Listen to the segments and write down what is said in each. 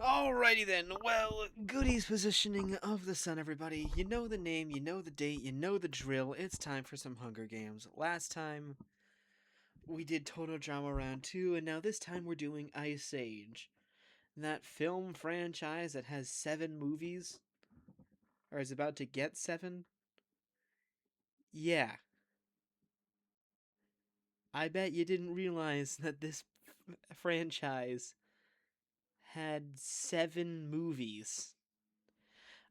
Alrighty then, well, goodies positioning of the sun, everybody. You know the name, you know the date, you know the drill. It's time for some Hunger Games. Last time we did Total Drama Round 2, and now this time we're doing Ice Age. That film franchise that has 7 movies, or is about to get 7. Yeah, I bet you didn't realize that this franchise had 7 movies.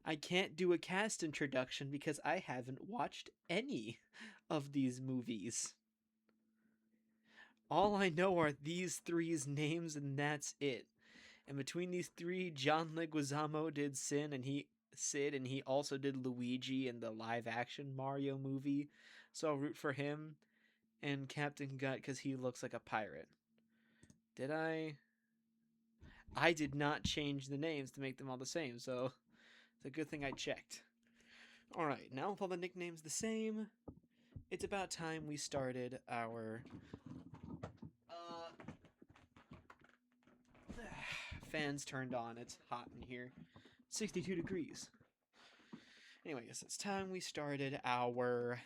I can't do a cast introduction because I haven't watched any of these movies. All I know are these three's names, and that's it. And between these three, John Leguizamo did Sid, and he also did Luigi in the live-action Mario movie. So I'll root for him. And Captain Gut because he looks like a pirate. Did I? I did not change the names to make them all the same, so it's a good thing I checked. Alright, now with all the nicknames the same, it's about time we started our fans turned on. It's hot in here. 62 degrees. Anyways, it's time we started our...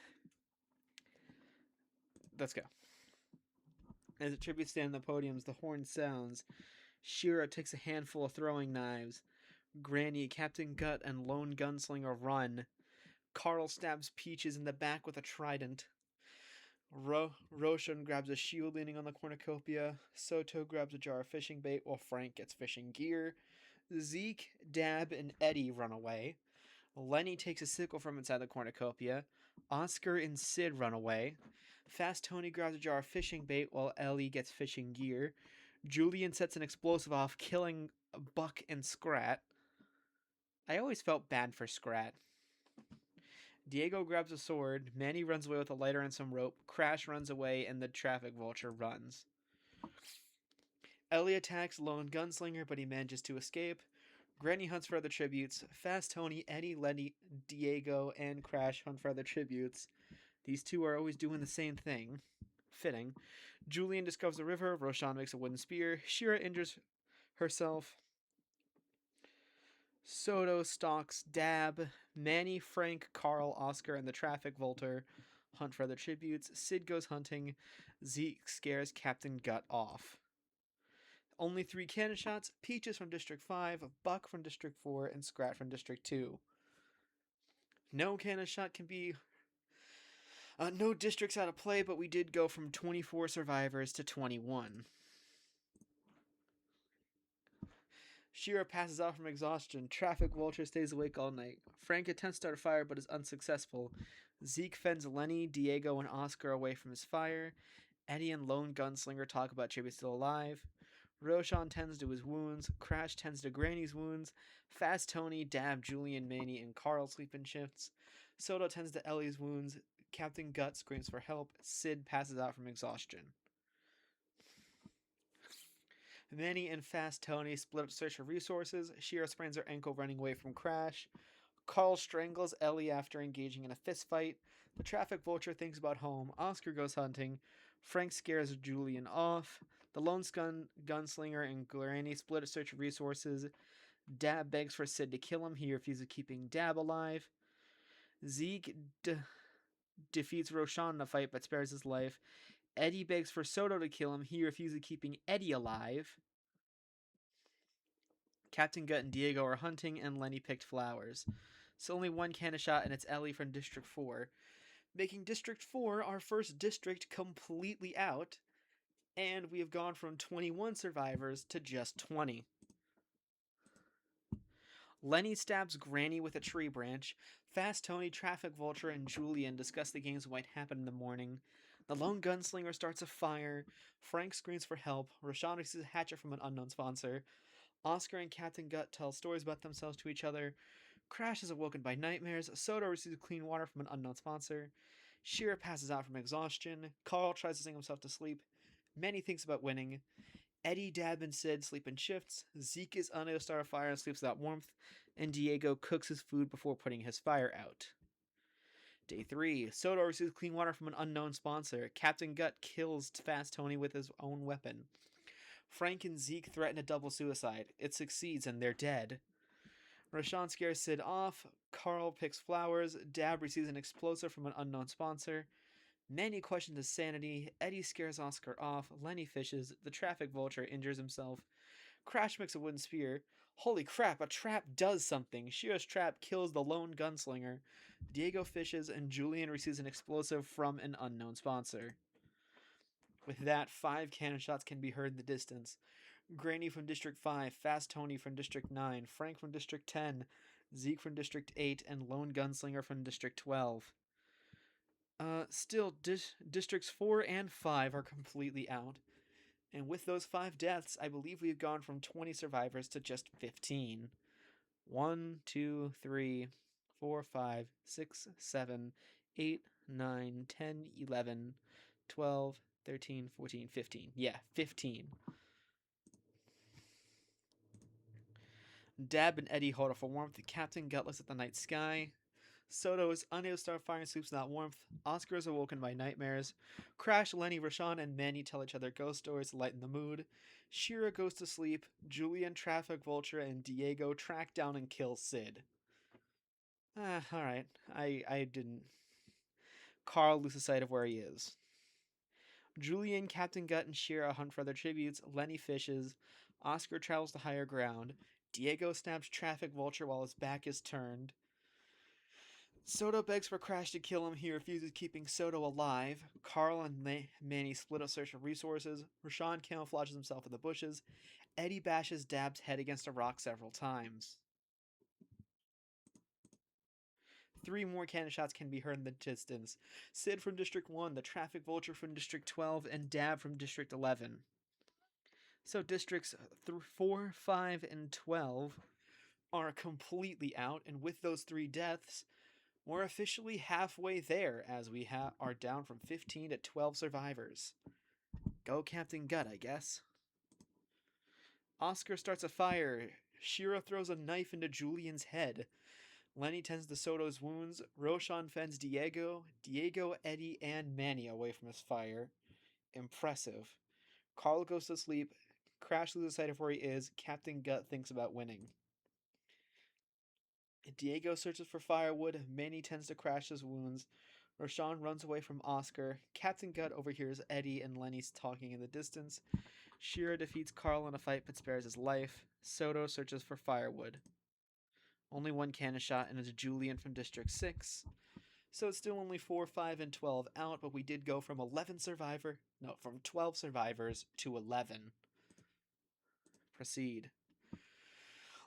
Let's go. As a tribute stand on the podiums, the horn sounds. Shira takes a handful of throwing knives. Granny, Captain Gut, and Lone Gunslinger run. Carl stabs Peaches in the back with a trident. Roshan grabs a shield leaning on the cornucopia. Soto grabs a jar of fishing bait while Frank gets fishing gear. Zeke, Dab, and Eddie run away. Lenny takes a sickle from inside the cornucopia. Oscar and Sid run away. Fast Tony grabs a jar of fishing bait while Ellie gets fishing gear. Julian sets an explosive off, killing Buck and Scrat. I always felt bad for Scrat. Diego grabs a sword. Manny runs away with a lighter and some rope. Crash runs away, and the traffic vulture runs. Ellie attacks Lone Gunslinger, but he manages to escape. Granny hunts for other tributes. Fast Tony, Eddie, Lenny, Diego, and Crash hunt for other tributes. These two are always doing the same thing. Fitting. Julian discovers a river. Roshan makes a wooden spear. Shira injures herself. Soto stalks Dab. Manny, Frank, Carl, Oscar, and the traffic vulture hunt for other tributes. Sid goes hunting. Zeke scares Captain Gut off. Only 3 cannon shots. Peaches from District 5, Buck from District 4, and Scrat from District 2. No cannon shot can be... no districts out of play, but we did go from 24 survivors to 21. Shira passes out from exhaustion. Traffic vulture stays awake all night. Frank attempts to start a fire but is unsuccessful. Zeke fends Lenny, Diego, and Oscar away from his fire. Eddie and Lone Gunslinger talk about Chibi still alive. Roshan tends to his wounds. Crash tends to Granny's wounds. Fast Tony, Dab, Julian, Manny, and Carl sleep in shifts. Soto tends to Ellie's wounds. Captain Gut screams for help. Sid passes out from exhaustion. Manny and Fast Tony split up to search for resources. Shira sprains her ankle running away from Crash. Carl strangles Ellie after engaging in a fistfight. The traffic vulture thinks about home. Oscar goes hunting. Frank scares Julian off. The lone gunslinger and Granny split a search for resources. Dab begs for Sid to kill him. He refuses, keeping Dab alive. Zeke defeats Roshan in a fight but spares his life. Eddie begs for Soto to kill him. He refuses, keeping Eddie alive. Captain Gut and Diego are hunting, and Lenny picked flowers. So only 1 cannon shot, and it's Ellie from District 4. Making District 4 our first district completely out, and we have gone from 21 survivors to just 20. Lenny stabs Granny with a tree branch. Fast Tony, Traffic Vulture, and Julian discuss the games what happened in the morning. The lone gunslinger starts a fire. Frank screams for help. Rashawn receives a hatchet from an unknown sponsor. Oscar and Captain Gut tell stories about themselves to each other. Crash is awoken by nightmares. Soto receives clean water from an unknown sponsor. Shira passes out from exhaustion. Carl tries to sing himself to sleep. Manny thinks about winning. Eddie, Dab, and Sid sleep in shifts. Zeke is unable to start a fire and sleeps without warmth. And Diego cooks his food before putting his fire out. Day 3. Soto receives clean water from an unknown sponsor. Captain Gut kills Fast Tony with his own weapon. Frank and Zeke threaten a double suicide. It succeeds and they're dead. Rashawn scares Sid off. Carl picks flowers. Dab receives an explosive from an unknown sponsor. Manny questions his sanity. Eddie scares Oscar off. Lenny fishes. The traffic vulture injures himself. Crash makes a wooden spear. Holy crap, a trap does something. Shira's trap kills the lone gunslinger. Diego fishes, and Julian receives an explosive from an unknown sponsor. With that, 5 cannon shots can be heard in the distance. Granny from District 5, Fast Tony from District 9, Frank from District 10, Zeke from District 8, and Lone Gunslinger from District 12. Still, Districts 4 and 5 are completely out. And with those 5 deaths, I believe we've gone from 20 survivors to just 15. 1, 2, 3, 4, 5, 6, 7, 8, 9, 10, 11, 12, 13, 14, 15. Yeah, 15. Dab and Eddie hold off for warmth. Captain Gut looks at the night sky. Soto is unable to start firing swoops without warmth. Oscar is awoken by nightmares. Crash, Lenny, Rashawn, and Manny tell each other ghost stories to lighten the mood. Shira goes to sleep. Julian, Traffic Vulture, and Diego track down and kill Sid. Alright. I didn't. Carl loses sight of where he is. Julian, Captain Gut, and Shira hunt for their tributes. Lenny fishes. Oscar travels to higher ground. Diego stabs Traffic Vulture while his back is turned. Soto begs for Crash to kill him. He refuses, keeping Soto alive. Carl and Manny split up search for resources. Rashawn camouflages himself in the bushes. Eddie bashes Dab's head against a rock several times. 3 more cannon shots can be heard in the distance. Sid from District 1, the Traffic Vulture from District 12, and Dab from District 11. So Districts 4, 5, and 12 are completely out, and with those 3 deaths, we're officially halfway there, as we are down from 15 to 12 survivors. Go Captain Gut, I guess. Oscar starts a fire. Shira throws a knife into Julian's head. Lenny tends to Soto's wounds. Roshan fends Diego, Eddie, and Manny away from his fire. Impressive. Carl goes to sleep. Crash loses sight of where he is. Captain Gut thinks about winning. Diego searches for firewood. Manny tends to Crash his wounds. Roshan runs away from Oscar. Captain Gut overhears Eddie and Lenny talking in the distance. Shira defeats Carl in a fight but spares his life. Soto searches for firewood. Only 1 cannon shot, and it's Julian from District 6. So it's still only 4, 5, and 12 out, but we did go from 12 survivors to 11. Proceed.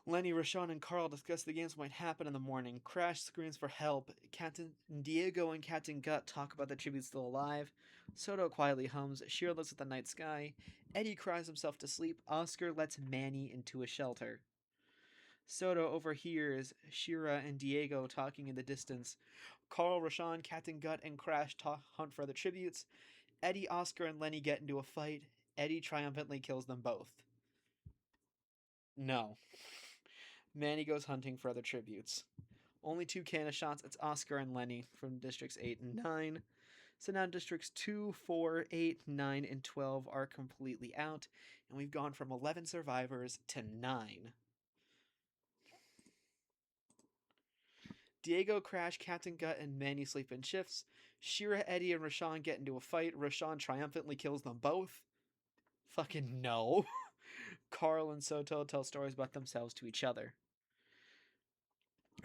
Lenny, Rashawn, and Carl discuss the games might happen in the morning. Crash screams for help. Captain Diego and Captain Gut talk about the tribute still alive. Soto quietly hums. Shira looks at the night sky. Eddie cries himself to sleep. Oscar lets Manny into a shelter. Soto overhears Shira and Diego talking in the distance. Carl, Rashawn, Captain Gut, and Crash hunt for other tributes. Eddie, Oscar, and Lenny get into a fight. Eddie triumphantly kills them both. No. Manny goes hunting for other tributes. Only 2 cannon shots. It's Oscar and Lenny from Districts 8 and 9. So now Districts 2, 4, 8, 9, and 12 are completely out. And we've gone from 11 survivors to 9. Diego, Crash, Captain Gut, and Manny sleep in shifts. Shira, Eddie, and Rashawn get into a fight. Rashawn triumphantly kills them both. Fucking no. Carl and Soto tell stories about themselves to each other.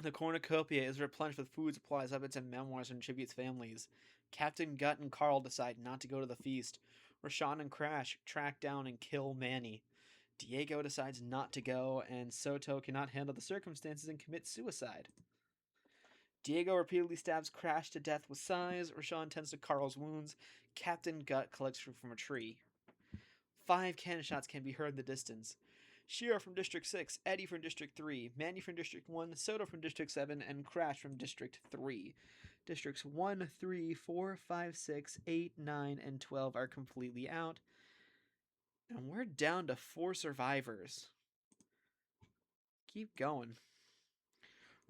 The cornucopia is replenished with food supplies, evidence, and memoirs and tributes families. Captain Gut and Carl decide not to go to the feast. Rashawn and Crash track down and kill Manny. Diego decides not to go, and Soto cannot handle the circumstances and commits suicide. Diego repeatedly stabs Crash to death with sighs. Rashawn tends to Carl's wounds. Captain Gut collects fruit from a tree. 5 cannon shots can be heard in the distance. Shira from District 6, Eddie from District 3, Manny from District 1, Soto from District 7, and Crash from District 3. Districts 1, 3, 4, 5, 6, 8, 9, and 12 are completely out. And we're down to 4 survivors. Keep going.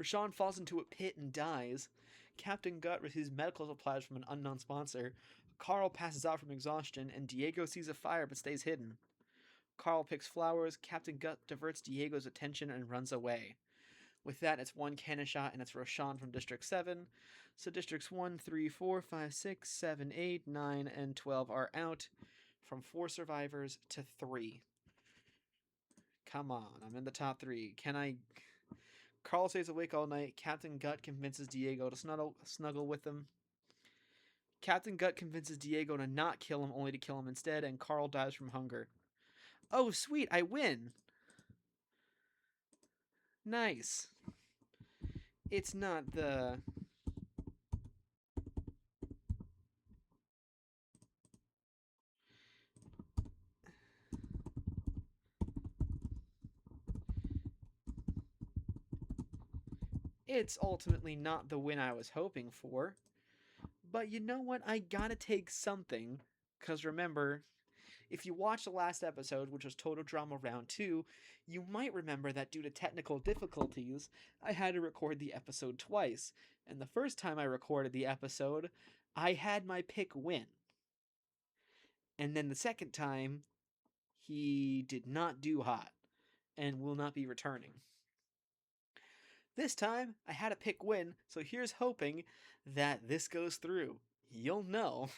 Rashawn falls into a pit and dies. Captain Gut receives medical supplies from an unknown sponsor. Carl passes out from exhaustion, and Diego sees a fire but stays hidden. Carl picks flowers. Captain Gut diverts Diego's attention and runs away. With that, it's one cannon shot, and it's Roshan from District 7. So Districts 1, 3, 4, 5, 6, 7, 8, 9, and 12 are out from 4 survivors to 3. Come on, I'm in the top 3. Can I... Carl stays awake all night. Captain Gut convinces Diego to snuggle with him. Captain Gut convinces Diego to not kill him, only to kill him instead, and Carl dies from hunger. Oh, sweet, I win! Nice. It's not the... It's ultimately not the win I was hoping for. But you know what? I gotta take something. Because remember, if you watched the last episode, which was Total Drama Round 2, you might remember that due to technical difficulties, I had to record the episode twice. And the first time I recorded the episode, I had my pick win. And then the second time, he did not do hot and will not be returning. This time, I had a pick win, so here's hoping that this goes through. You'll know.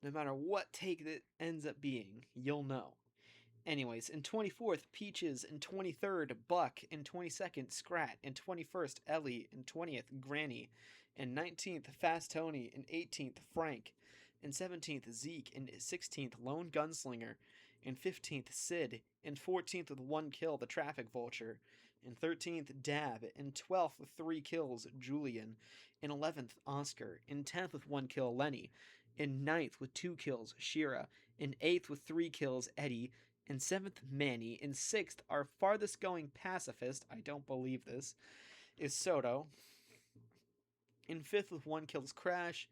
No matter what take that ends up being, you'll know. Anyways, in 24th, Peaches. In 23rd, Buck. In 22nd, Scrat. In 21st, Ellie. In 20th, Granny. In 19th, Fast Tony. In 18th, Frank. In 17th, Zeke. In 16th, Lone Gunslinger. In 15th, Sid. In 14th, with 1 kill, the Traffic Vulture. In 13th, Dab. In 12th, with 3 kills, Julian. In 11th, Oscar. In 10th, with 1 kill, Lenny. In 9th, with 2 kills, Shira. In 8th, with 3 kills, Eddie. In 7th, Manny. In 6th, our farthest going pacifist, I don't believe this, is Soto. In 5th, with 1 kill, is Crash.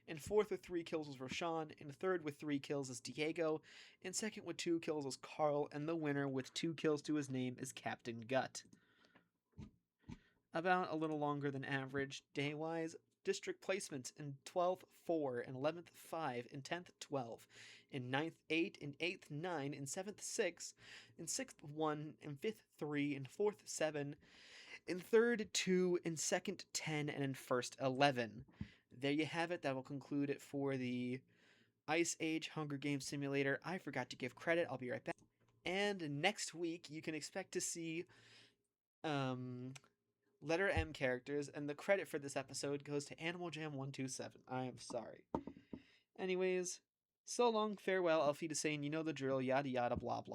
In 4th, with 3 kills, is Roshan. In 3rd, with 3 kills, is Diego. In 2nd, with 2 kills, is Carl. And the winner, with 2 kills to his name, is Captain Gut. About a little longer than average, day-wise. District placements in 12th 4, in 11th 5, in 10th 12, in 9th 8, in 8th 9, in 7th 6, in 6th 1, in 5th 3, in 4th 7, in 3rd 2, in 2nd 10, and in 1st 11. There you have it. That will conclude it for the Ice Age Hunger Games Simulator. I forgot to give credit. I'll be right back. And next week, you can expect to see letter M characters, and the credit for this episode goes to Animal Jam 127. I am sorry. Anyways, so long, farewell, Auf Wiedersehen, you know the drill, yada yada, blah blah.